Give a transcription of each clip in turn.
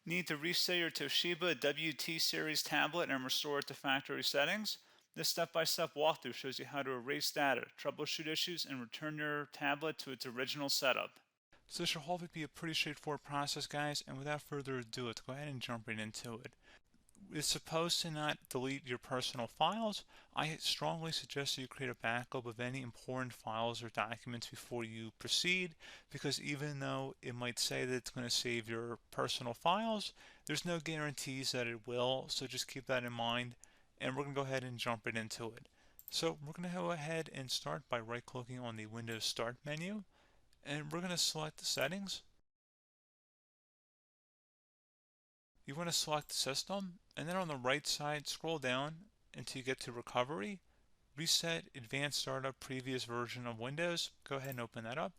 Need to reset your Toshiba WT Series tablet and restore it to factory settings? This step-by-step walkthrough shows you how to erase data, troubleshoot issues, and return your tablet to its original setup. So this should hopefully be a pretty straightforward process, guys, and without further ado, let's go ahead and jump right into it. It's supposed to not delete your personal files. I strongly suggest that you create a backup of any important files or documents before you proceed, because even though it might say that it's going to save your personal files, there's no guarantees that it will, so just keep that in mind, and we're going to go ahead and jump right into it. So we're going to go ahead and start by right-clicking on the Windows Start menu, and we're going to select the settings. You want to select System, and then on the right side, scroll down until you get to Recovery. Reset Advanced Startup Previous Version of Windows. Go ahead and open that up.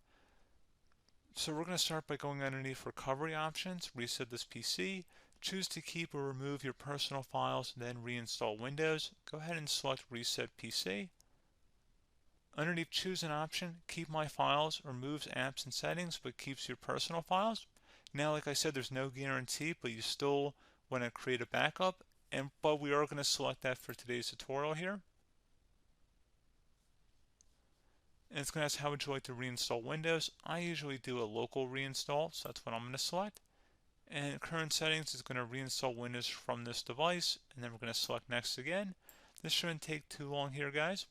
So we're going to start by going underneath Recovery Options, reset this PC. Choose to keep or remove your personal files, then reinstall Windows. Go ahead and select Reset PC. Underneath Choose an option, Keep My Files removes apps and settings but keeps your personal files. Now, like I said, there's no guarantee, but you still want to create a backup, but we are going to select that for today's tutorial here. And it's going to ask how would you like to reinstall Windows. I usually do a local reinstall, so that's what I'm going to select. And current settings is going to reinstall Windows from this device, and then we're going to select next again. This shouldn't take too long here, guys.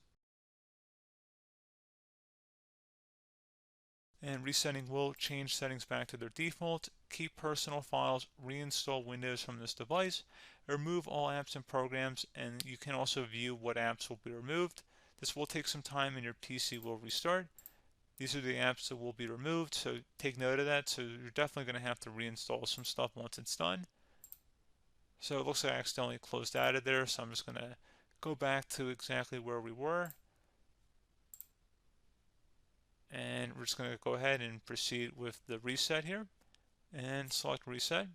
And resetting will change settings back to their default, keep personal files, reinstall Windows from this device, remove all apps and programs, and you can also view what apps will be removed. This will take some time and your PC will restart. These are the apps that will be removed, so take note of that. So you're definitely going to have to reinstall some stuff once it's done. So it looks like I accidentally closed out of there, so I'm just going to go back to exactly where we were. And we're just going to go ahead and proceed with the reset here and select reset.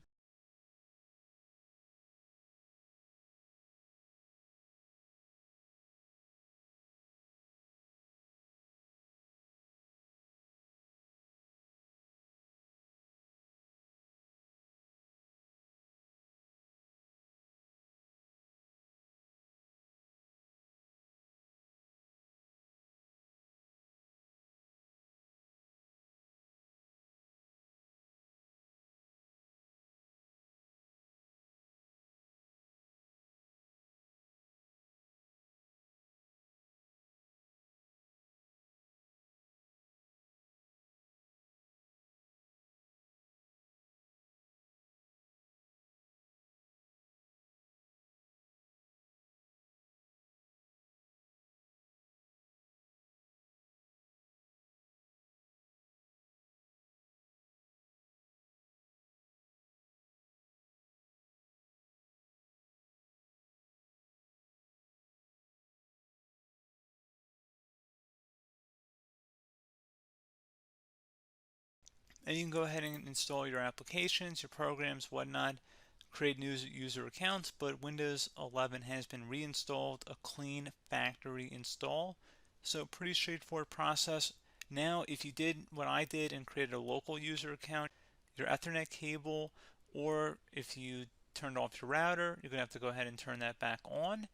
And you can go ahead and install your applications, your programs, whatnot, create new user accounts, but Windows 11 has been reinstalled, a clean factory install. So pretty straightforward process. Now, if you did what I did and created a local user account, your Ethernet cable, or if you turned off your router, you're going to have to go ahead and turn that back on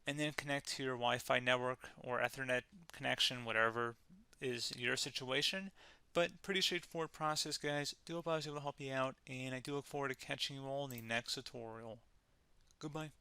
and then connect to your Wi-Fi network or Ethernet connection, whatever is your situation. But pretty straightforward process, guys. Do hope I was able to help you out, and I do look forward to catching you all in the next tutorial. Goodbye.